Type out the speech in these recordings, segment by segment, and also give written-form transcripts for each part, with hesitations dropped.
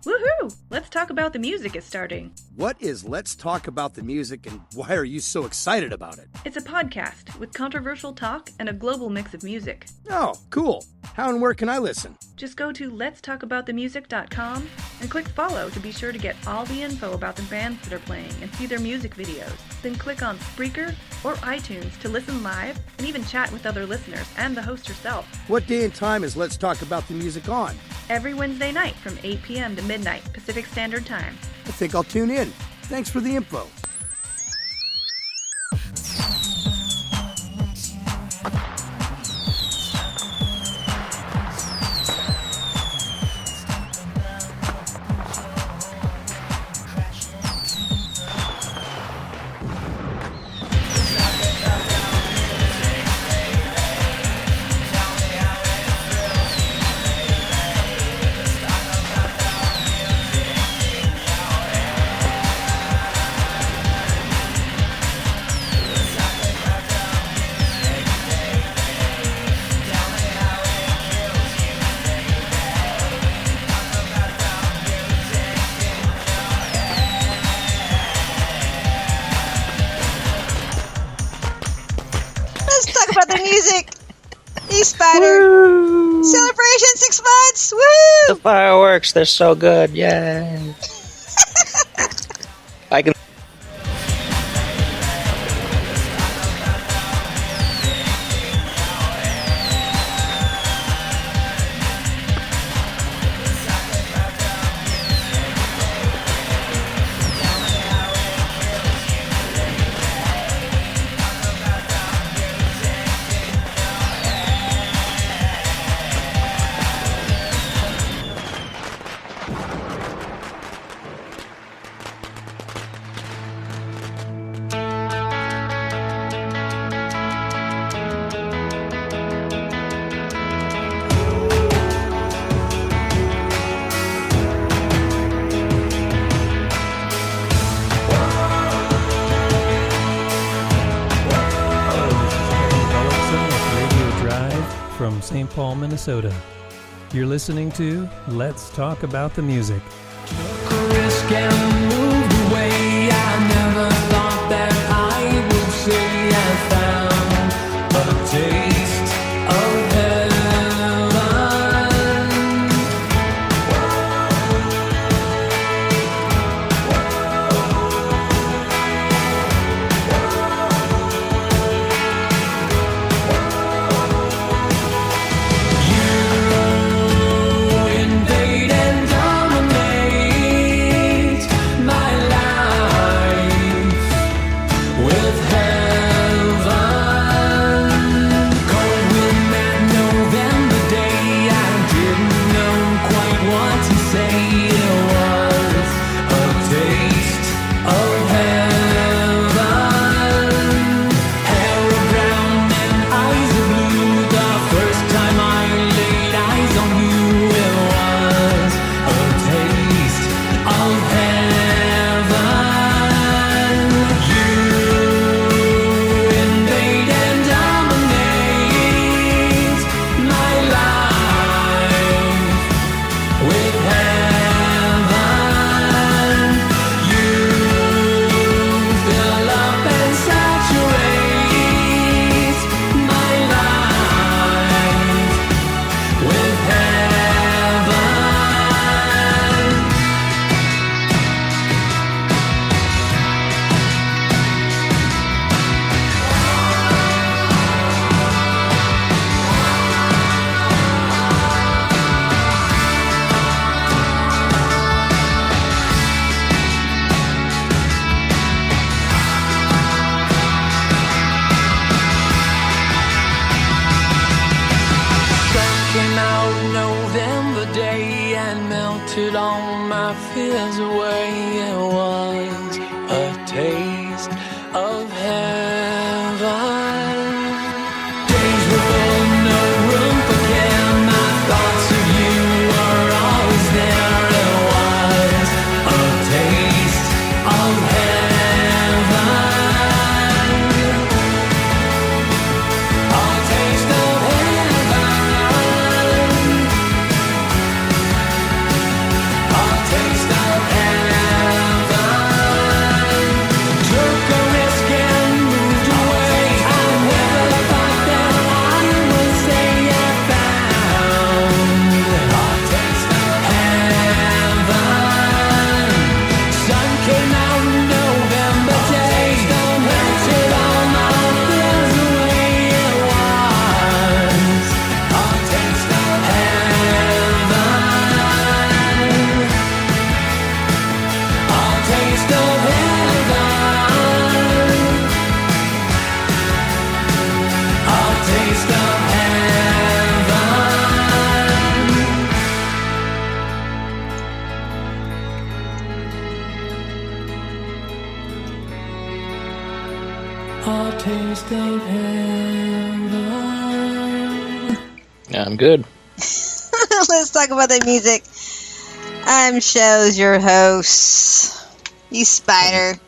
Woohoo! Let's Talk About the Music is starting. What is Let's Talk About the Music, and why are you so excited about it? It's a podcast with controversial talk and a global mix of music. Oh, cool. How and where can I listen? Just go to letstalkaboutthemusic.com and click follow to be sure to get all the info about the bands that are playing and see their music videos. Then click on Spreaker or iTunes to listen live and even chat with other listeners and the host herself. What day and time is Let's Talk About the Music on? Every Wednesday night from 8 p.m. to midnight Pacific Standard Time. I think I'll tune in. Thanks for the info. Celebration 6 months! Woo! The fireworks, they're so good. Yay. I can. From St. Paul, Minnesota. You're listening to Let's Talk About the Music. Took a risk and moved away. I never thought that I would say I found a taste of heaven. I'll take taste of heaven. Yeah, I'm good. Let's talk about the music. I'm Shels, your host. You Spider.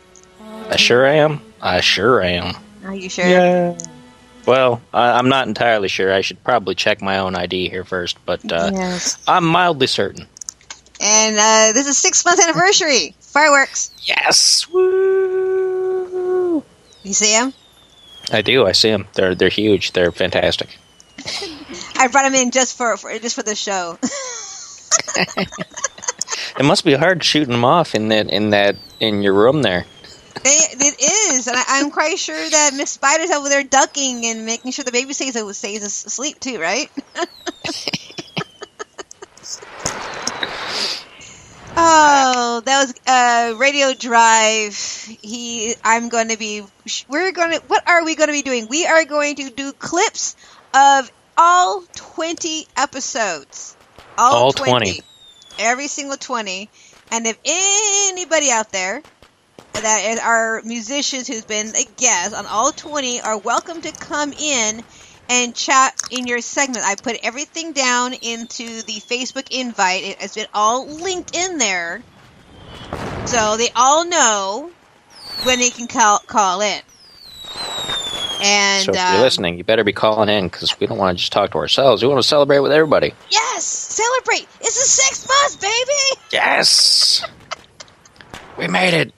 I sure am. I sure am. Are you sure? Yeah. Well, I'm not entirely sure. I should probably check my own ID here first, but Yes. I'm mildly certain. And this is 6 months anniversary. Fireworks. Yes! Woo! You see them? I do. I see them. They're huge. They're fantastic. I brought them in just for the show. It must be hard shooting them off in your room there. It is, and I'm quite sure that Miss Spider's over there ducking and making sure the baby stays asleep too, right? Oh, that was Radio Drive. What are we going to be doing? We are going to do clips of all 20 episodes. All 20. Every single 20. And if anybody out there that are musicians who's been a guest on all 20 are welcome to come in and chat in your segment. I put everything down into the Facebook invite. It has been all linked in there. So they all know when they can call in. And so if you're listening, you better be calling in because we don't want to just talk to ourselves. We want to celebrate with everybody. Yes! Celebrate! It's the 6 months, baby! Yes! We made it.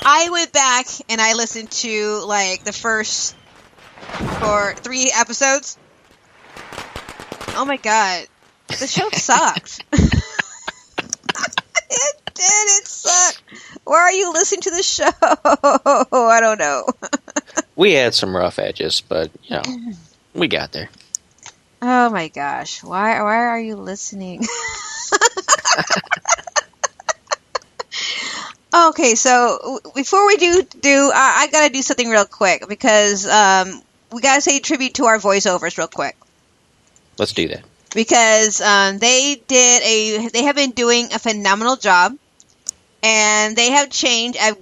I went back and I listened to like the first 3 episodes. Oh my god, the show sucked. It sucked. Why are you listening to the show? I don't know. We had some rough edges, but we got there. Oh my gosh, why are you listening? Okay, so before we do, I gotta do something real quick because we gotta say tribute to our voiceovers real quick. Let's do that Because they have been doing a phenomenal job, and they have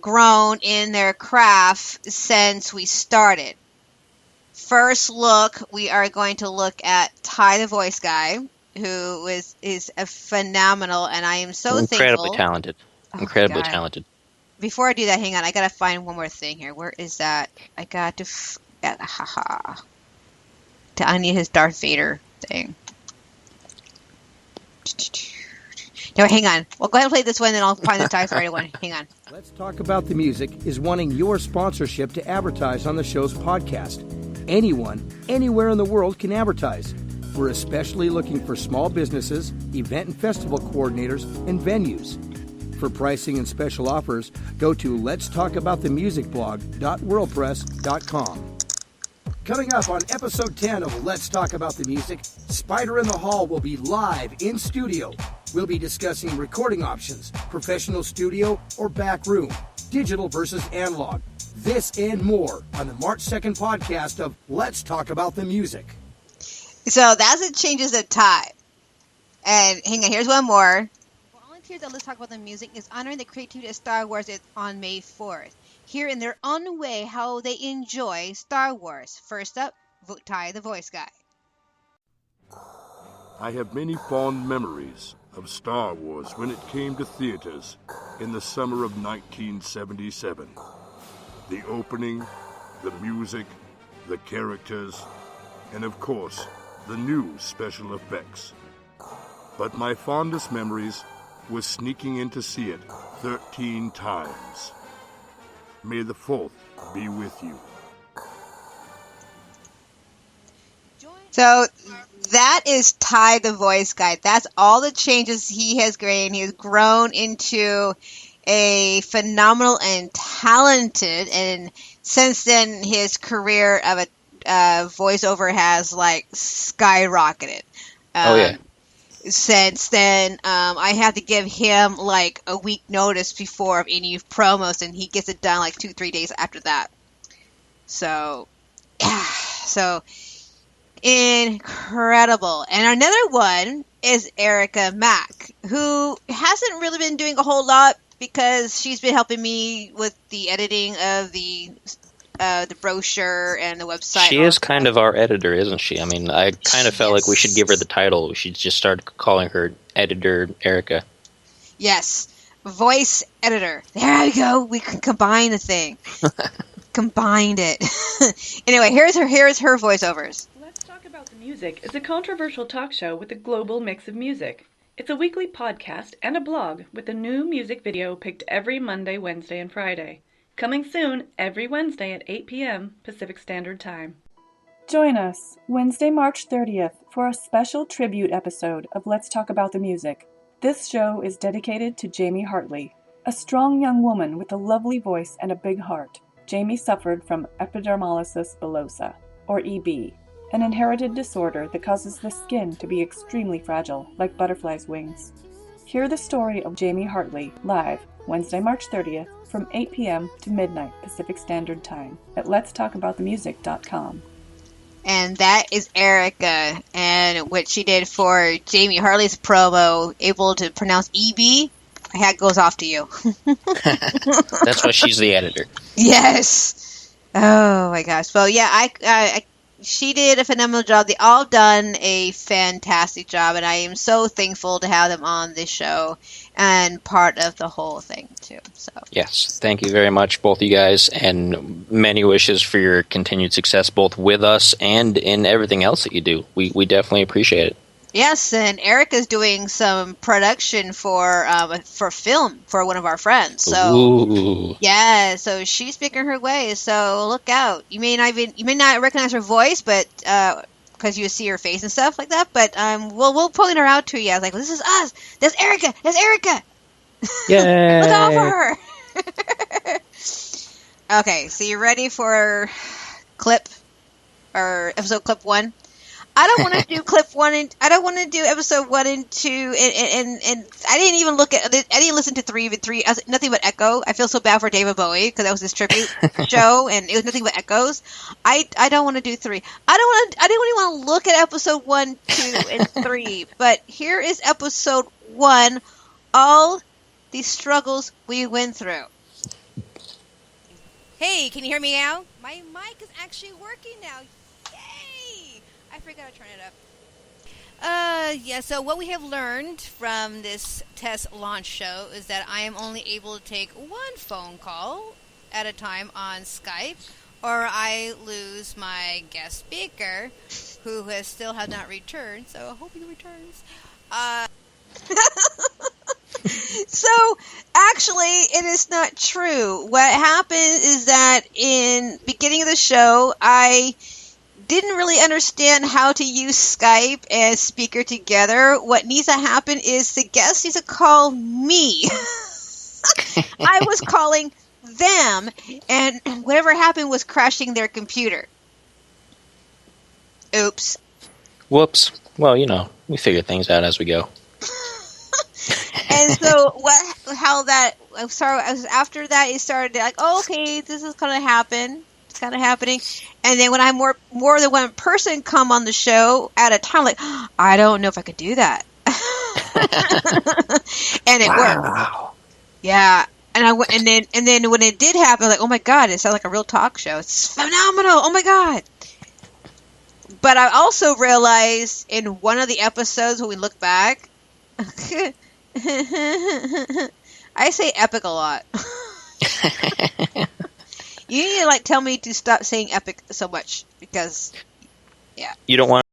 grown in their craft since we started. First look, we are going to look at Ty the Voice Guy, who is a phenomenal, and I am so incredibly thankful. talented. Incredibly talented. Before I do that, hang on. I gotta find one more thing here. Where is that? I got to I need his Darth Vader thing. No, hang on. Well, go ahead and play this one, then I'll find the Darth Vader one. Hang on. Let's Talk About the Music is wanting your sponsorship to advertise on the show's podcast. Anyone, anywhere in the world can advertise. We're especially looking for small businesses, event and festival coordinators, and venues. For pricing and special offers, go to letstalkaboutthemusicblog.wordpress.com. Coming up on episode 10 of Let's Talk About the Music, Spider in the Hall will be live in studio. We'll be discussing recording options, professional studio or back room, digital versus analog. This and more on the March 2nd podcast of Let's Talk About the Music. So that's the changes of time. And hang on, here's one more. Volunteers at Let's Talk About the Music is honoring the creativity of Star Wars on May 4th. Hear in their own way how they enjoy Star Wars. First up, Ty the Voice Guy. I have many fond memories of Star Wars when it came to theaters in the summer of 1977. The opening, the music, the characters, and of course, the new special effects. But my fondest memories was sneaking in to see it 13 times. May the 4th be with you. So that is Ty the Voice Guy. That's all the changes he has gained. He has grown into a phenomenal and talented, and since then his career of a voiceover has like skyrocketed. Oh yeah. Since then, I have to give him like a week notice before of any promos, and he gets it done like 2-3 days after that. So, so incredible. And another one is Erica Mack, who hasn't really been doing a whole lot because she's been helping me with the editing of the brochure and the website. She is kind of our editor, isn't she? I mean, I kind of felt like we should give her the title. We should just start calling her Editor Erica. Yes. Voice editor. There we go. We can combine the thing. Combined it. Anyway, here's her voiceovers. Let's Talk About the Music is a controversial talk show with a global mix of music. It's a weekly podcast and a blog with a new music video picked every Monday, Wednesday, and Friday. Coming soon every Wednesday at 8 p.m. Pacific Standard Time. Join us Wednesday, March 30th for a special tribute episode of Let's Talk About the Music. This show is dedicated to Jamie Hartley, a strong young woman with a lovely voice and a big heart. Jamie suffered from epidermolysis bullosa, or EB, an inherited disorder that causes the skin to be extremely fragile, like butterflies' wings. Hear the story of Jamie Hartley live Wednesday, March 30th from 8 p.m. to midnight Pacific Standard Time at letstalkaboutthemusic.com. And that is Erica, and what she did for Jamie Hartley's promo, able to pronounce EB, my hat goes off to you. That's why she's the editor. Yes. Oh my gosh. Well, yeah, she did a phenomenal job. They all done a fantastic job, and I am so thankful to have them on this show and part of the whole thing too. So yes, thank you very much, both of you guys, and many wishes for your continued success, both with us and in everything else that you do. We definitely appreciate it. yes, and Erica's doing some production for film for one of our friends. So Ooh. yeah, so she's picking her way. So look out. You may not recognize her voice, but because you see her face and stuff like that. But we'll point her out to you. I was like, this is us. That's Erica. That's Erica. Yay! Look out for her. Okay, so you ready for episode clip 1? I don't want to do clip 1 and I don't want to do episode 1 and 2 and I didn't even I didn't listen to 3 even 3. I was nothing but echo. I feel so bad for David Bowie because that was his tribute show and it was nothing but echoes. I don't want to do 3. I didn't even want to look at episode 1, 2, and 3. But here is episode 1. All these struggles we went through. Hey, can you hear me now? My mic is actually working now. Yay! I forgot to turn it up. Yeah, so what we have learned from this test launch show is that I am only able to take one phone call at a time on Skype, or I lose my guest speaker, who still has not returned, so I hope he returns. So, actually, it is not true. What happened is that in beginning of the show, I didn't really understand how to use Skype and speaker together. What needs to happen is the guest needs to call me. I was calling them, and whatever happened was crashing their computer. Oops. Whoops. Well, we figure things out as we go. And so after that it started like, oh, okay, this is going to happen. It's kind of happening. And then when I more than one person come on the show at a time, like, I don't know if I could do that. And it worked. Yeah. And then when it did happen, like, oh my God, it sounds like a real talk show. It's phenomenal. Oh my God. But I also realized in one of the episodes when we look back, I say epic a lot. You need to tell me to stop saying epic so much because, yeah. You don't want